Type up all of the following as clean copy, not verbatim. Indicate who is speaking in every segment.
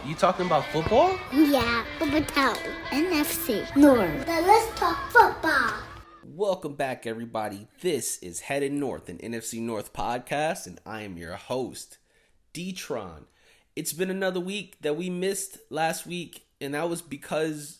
Speaker 1: You talking about football?
Speaker 2: Yeah, Town, NFC North. Now let's talk football.
Speaker 1: Welcome back, everybody. This is Headed North, an NFC North podcast, and I am your host, D-Tron. It's been another week that we missed last week, and that was because,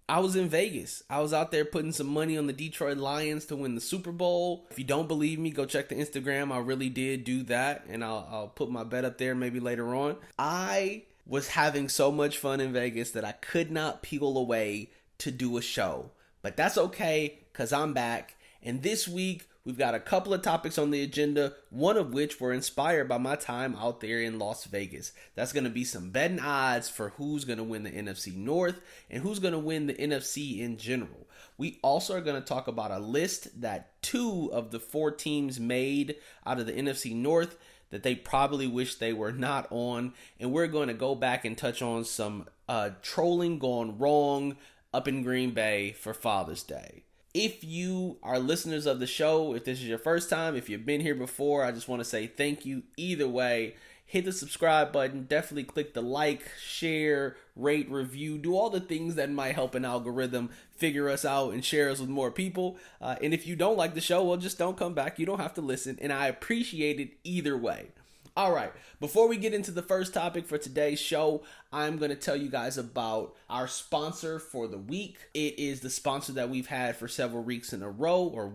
Speaker 1: I was in Vegas. I was out there putting some money on the Detroit Lions to win the Super Bowl. If you don't believe me, go check the Instagram. I really did do that, and I'll put my bet up there maybe later on. I was having so much fun in Vegas that I could not peel away to do a show. But that's okay, because I'm back. And this week, we've got a couple of topics on the agenda, one of which were inspired by my time out there in Las Vegas. That's going to be some betting odds for who's going to win the NFC North and who's going to win the NFC in general. We also are going to talk about a list that 2 of the 4 teams made out of the NFC North that they probably wish they were not on. And we're going to go back and touch on some trolling gone wrong up in Green Bay for Father's Day. If you are listeners of the show, if this is your first time, if you've been here before, I just want to say thank you. Either way, hit the subscribe button. Definitely click the like, share, rate, review. Do all the things that might help an algorithm figure us out and share us with more people. And if you don't like the show, well, just don't come back. You don't have to listen. And I appreciate it either way. All right, before we get into the first topic for today's show, I'm going to tell you guys about our sponsor for the week. It is the sponsor that we've had for several weeks in a row.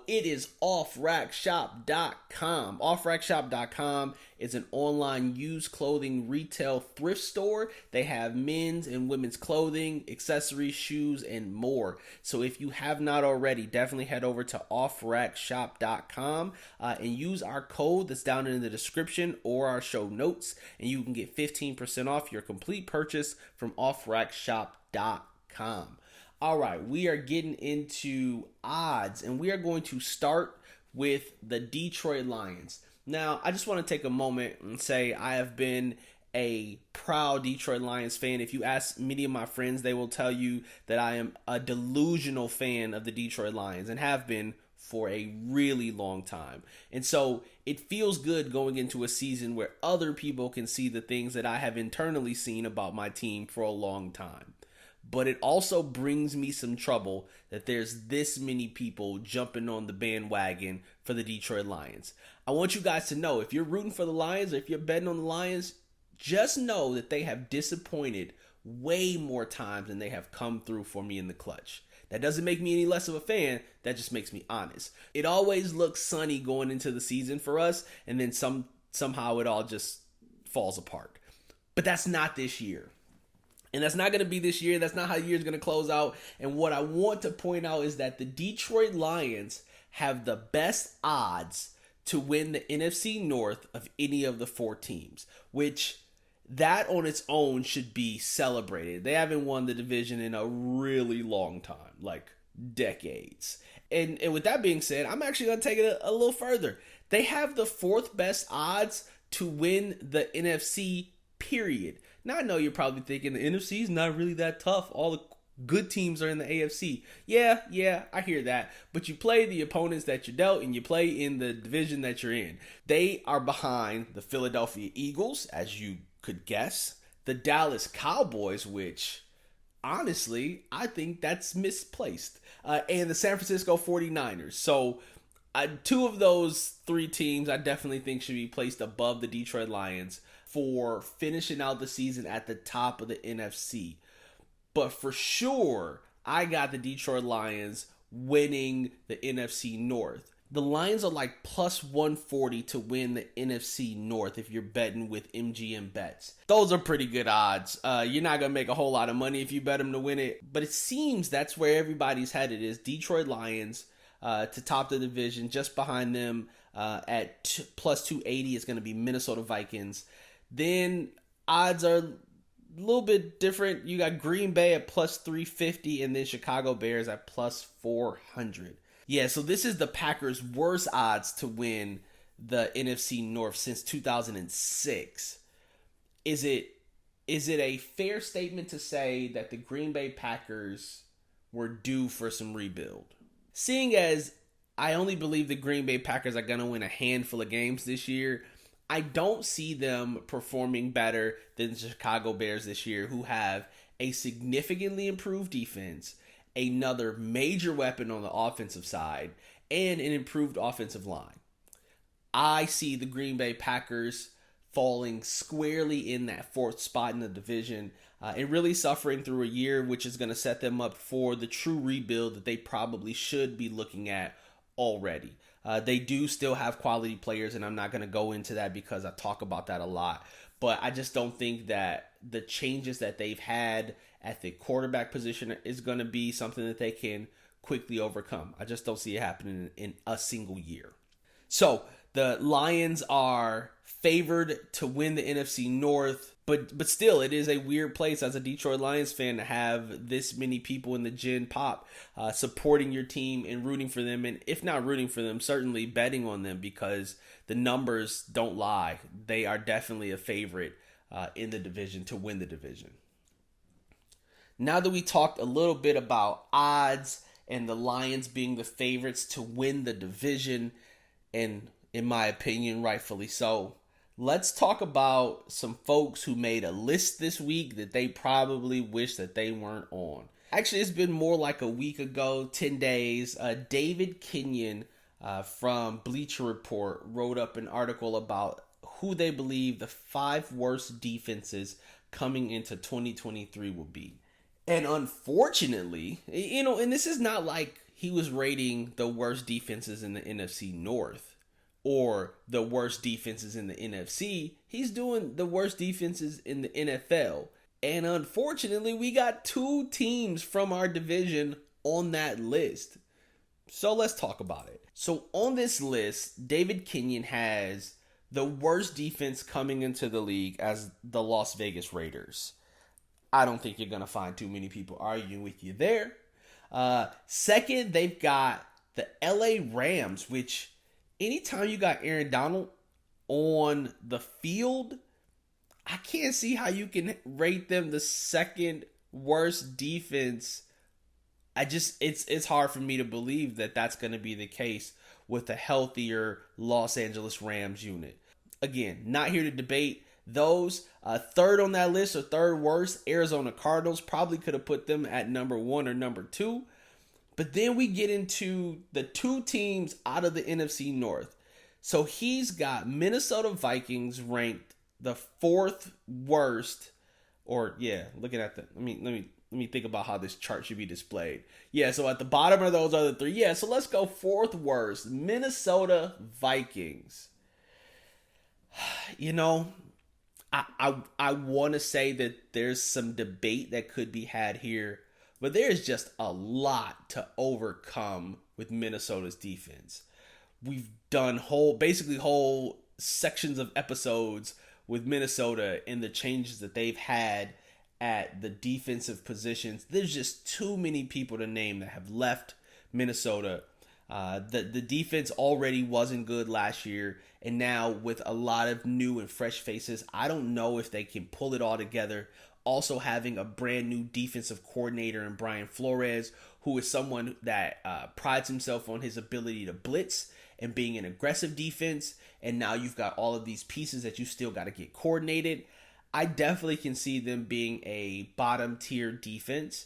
Speaker 1: It is offrackshop.com. Offrackshop.com is an online used clothing retail thrift store. They have men's and women's clothing, accessories, shoes, and more. So if you have not already, definitely head over to offrackshop.com and use our code that's down in the description or our show notes, and you can get 15% off your complete purchase from offrackshop.com. All right, we are getting into odds, and we are going to start with the Detroit Lions. Now, I just want to take a moment and say I have been a proud Detroit Lions fan. If you ask many of my friends, they will tell you that I am a delusional fan of the Detroit Lions and have been for a really long time. And so it feels good going into a season where other people can see the things that I have internally seen about my team for a long time. But it also brings me some trouble that there's this many people jumping on the bandwagon for the Detroit Lions. I want you guys to know, if you're rooting for the Lions or if you're betting on the Lions, just know that they have disappointed way more times than they have come through for me in the clutch. That doesn't make me any less of a fan. That just makes me honest. It always looks sunny going into the season for us, and then somehow it all just falls apart. But that's not this year. And that's not going to be this year. That's not how the year is going to close out. And what I want to point out is that the Detroit Lions have the best odds to win the NFC North of any of the 4 teams, which that on its own should be celebrated. They haven't won the division in a really long time, like decades. And with that being said, I'm actually going to take it a little further. They have the 4th best odds to win the NFC, period. Now, I know you're probably thinking the NFC is not really that tough. All the good teams are in the AFC. Yeah, I hear that. But you play the opponents that you dealt, and you play in the division that you're in. They are behind the Philadelphia Eagles, as you could guess, the Dallas Cowboys, which honestly, I think that's misplaced, and the San Francisco 49ers. So 2 of those 3 teams I definitely think should be placed above the Detroit Lions for finishing out the season at the top of the NFC. But for sure, I got the Detroit Lions winning the NFC North. The Lions are like plus 140 to win the NFC North if you're betting with MGM bets. Those are pretty good odds. You're not going to make a whole lot of money if you bet them to win it. But it seems that's where everybody's headed, is Detroit Lions to top the division. Just behind them at plus 280 is going to be Minnesota Vikings. Then odds are a little bit different. You got Green Bay at plus 350 and then Chicago Bears at plus 400. Yeah, so this is the Packers' worst odds to win the NFC North since 2006. Is it a fair statement to say that the Green Bay Packers were due for some rebuild? Seeing as I only believe the Green Bay Packers are going to win a handful of games this year, I don't see them performing better than the Chicago Bears this year, who have a significantly improved defense, another major weapon on the offensive side, and an improved offensive line. I see the Green Bay Packers falling squarely in that fourth spot in the division and really suffering through a year which is going to set them up for the true rebuild that they probably should be looking at already. They do still have quality players, and I'm not going to go into that because I talk about that a lot. But I just don't think that the changes that they've had at the quarterback position is going to be something that they can quickly overcome. I just don't see it happening in a single year. So the Lions are favored to win the NFC North, but still, it is a weird place as a Detroit Lions fan to have this many people in the Gen Pop supporting your team and rooting for them, and if not rooting for them, certainly betting on them, because the numbers don't lie. They are definitely a favorite in the division to win the division. Now that we talked a little bit about odds and the Lions being the favorites to win the division, and in my opinion, rightfully so, let's talk about some folks who made a list this week that they probably wish that they weren't on. Actually, it's been more like a week ago, 10 days. David Kenyon from Bleacher Report wrote up an article about who they believe the 5 worst defenses coming into 2023 will be. And unfortunately, and this is not like he was rating the worst defenses in the NFC North or the worst defenses in the NFC. He's doing the worst defenses in the NFL. And unfortunately, we got 2 teams from our division on that list. So let's talk about it. So on this list, David Kenyon has the worst defense coming into the league as the Las Vegas Raiders. I don't think you're going to find too many people arguing with you there. Second, they've got the LA Rams, which anytime you got Aaron Donald on the field, I can't see how you can rate them the second worst defense. It's hard for me to believe that that's going to be the case with a healthier Los Angeles Rams unit. Again, not here to debate those. Third on that list, or third worst, Arizona Cardinals. Probably could have put them at number 1 or number 2. But then we get into the 2 teams out of the NFC North. So he's got Minnesota Vikings ranked the 4th worst. Looking at the let me think about how this chart should be displayed. Yeah, so at the bottom of those other 3. Yeah, so let's go 4th worst, Minnesota Vikings. I want to say that there's some debate that could be had here, but there's just a lot to overcome with Minnesota's defense. We've done whole sections of episodes with Minnesota and the changes that they've had at the defensive positions. There's just too many people to name that have left Minnesota. The defense already wasn't good last year, and now with a lot of new and fresh faces, I don't know if they can pull it all together. Also having a brand new defensive coordinator in Brian Flores, who is someone that prides himself on his ability to blitz and being an aggressive defense, and now you've got all of these pieces that you still got to get coordinated. I definitely can see them being a bottom tier defense,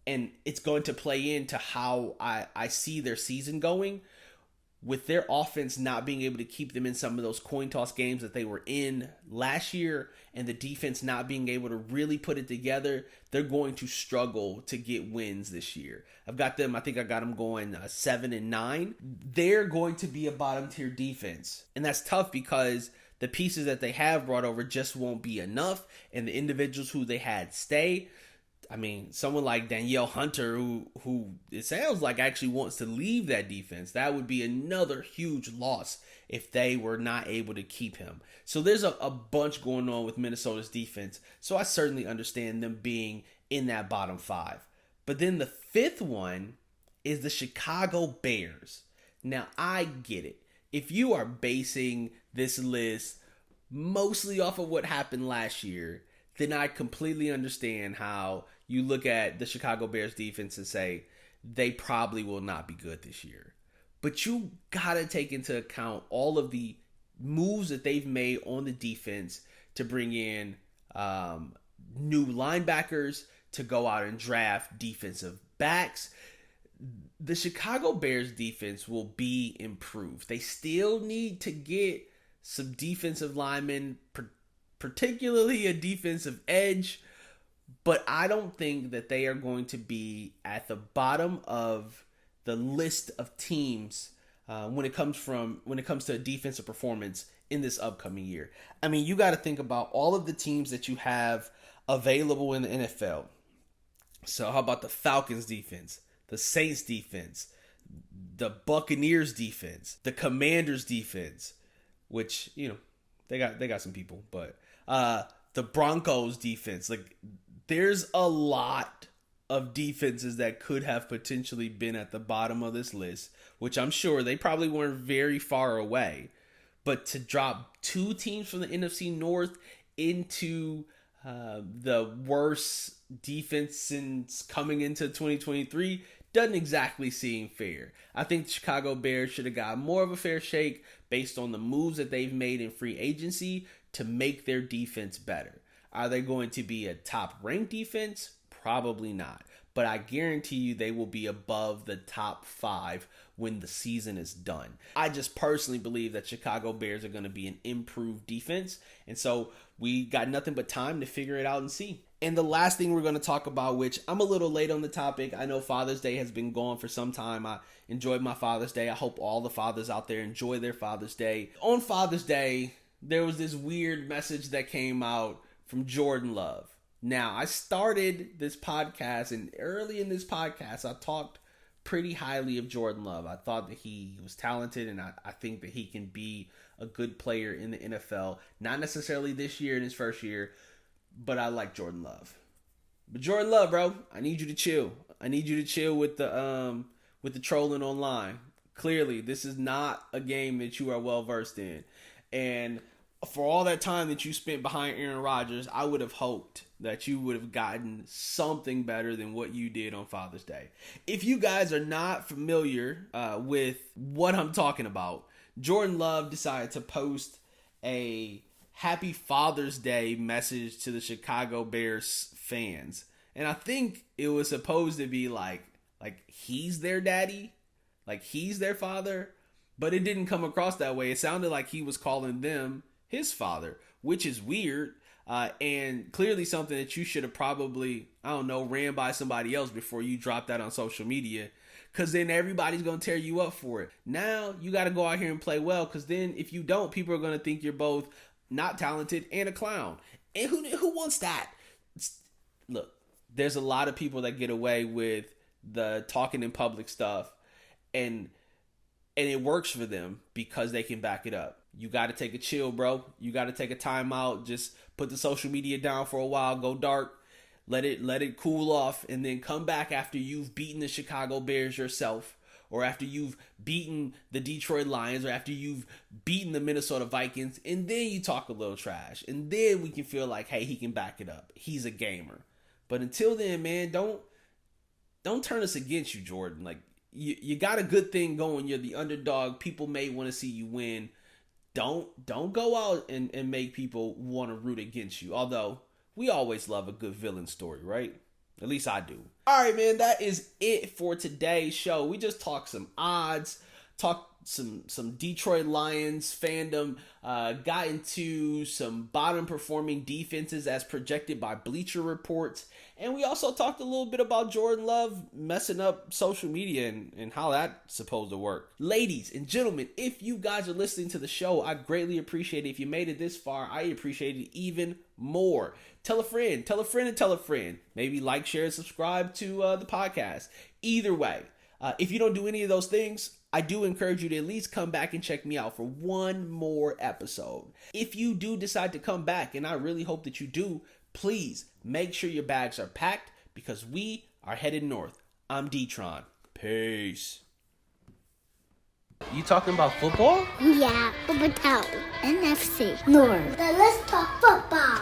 Speaker 1: and it's going to play into how I see their season going, with their offense not being able to keep them in some of those coin toss games that they were in last year, and the defense not being able to really put it together. They're going to struggle to get wins this year. I think I got them going 7-9. They're going to be a bottom tier defense, and that's tough because the pieces that they have brought over just won't be enough, and the individuals who they had stay. I mean, someone like Danielle Hunter, who it sounds like actually wants to leave that defense. That would be another huge loss if they were not able to keep him. So there's a bunch going on with Minnesota's defense. So I certainly understand them being in that bottom 5. But then the 5th one is the Chicago Bears. Now, I get it. If you are basing this list mostly off of what happened last year, then I completely understand how you look at the Chicago Bears defense and say they probably will not be good this year. But you got to take into account all of the moves that they've made on the defense to bring in new linebackers, to go out and draft defensive backs, the Chicago Bears defense will be improved. They still need to get some defensive linemen, particularly a defensive edge, but I don't think that they are going to be at the bottom of the list of teams when it comes to defensive performance in this upcoming year. I mean, you got to think about all of the teams that you have available in the NFL. So how about the Falcons defense, the Saints defense, the Buccaneers defense, the Commanders defense, which, you know, they got some people, but the Broncos defense. Like, there's a lot of defenses that could have potentially been at the bottom of this list, which I'm sure they probably weren't very far away. But to drop two teams from the NFC North into the worst defense coming into 2023 doesn't exactly seem fair. I think the Chicago Bears should have got more of a fair shake based on the moves that they've made in free agency to make their defense better. Are they going to be a top-ranked defense? Probably not. But I guarantee you they will be above the top 5 when the season is done. I just personally believe that Chicago Bears are going to be an improved defense. And so we got nothing but time to figure it out and see. And the last thing we're going to talk about, which I'm a little late on the topic. I know Father's Day has been gone for some time. I enjoyed my Father's Day. I hope all the fathers out there enjoy their Father's Day. On Father's Day, there was this weird message that came out from Jordan Love. Now, I started this podcast, and early in this podcast, I talked pretty highly of Jordan Love. I thought that he was talented, and I think that he can be a good player in the NFL. Not necessarily this year in his first year, but I like Jordan Love. But Jordan Love, bro, I need you to chill. I need you to chill with the trolling online. Clearly, this is not a game that you are well versed in. And for all that time that you spent behind Aaron Rodgers, I would have hoped that you would have gotten something better than what you did on Father's Day. If you guys are not familiar with what I'm talking about, Jordan Love decided to post a Happy Father's Day message to the Chicago Bears fans. And I think it was supposed to be like he's their daddy, like he's their father, but it didn't come across that way. It sounded like he was calling them his father, which is weird. And clearly something that you should have probably, ran by somebody else before you drop that on social media. Because then everybody's going to tear you up for it. Now you got to go out here and play well. Because then if you don't, people are going to think you're both not talented and a clown. And who wants that? Look, there's a lot of people that get away with the talking in public stuff. And it works for them because they can back it up. You got to take a chill, bro. You got to take a time out. Just put the social media down for a while. Go dark. Let it cool off. And then come back after you've beaten the Chicago Bears yourself. Or after you've beaten the Detroit Lions. Or after you've beaten the Minnesota Vikings. And then you talk a little trash. And then we can feel like, hey, he can back it up. He's a gamer. But until then, man, don't turn us against you, Jordan. Like, you got a good thing going. You're the underdog. People may want to see you win. Don't go out and make people want to root against you. Although, we always love a good villain story, right? At least I do. All right, man, that is it for today's show. We just talked some odds, talked some Detroit Lions fandom, got into some bottom performing defenses as projected by Bleacher Reports, and we also talked a little bit about Jordan Love messing up social media and how that's supposed to work. Ladies and gentlemen, if you guys are listening to the show, I greatly appreciate it. If you made it this far, I appreciate it even more. Tell a friend, tell a friend, and tell a friend. Maybe like, share, and subscribe to the podcast. Either way, if you don't do any of those things, I do encourage you to at least come back and check me out for one more episode. If you do decide to come back, and I really hope that you do, please make sure your bags are packed because we are headed north. I'm D-Tron. Peace. You talking about football?
Speaker 2: Yeah, Hotel NFC North. Let's talk football.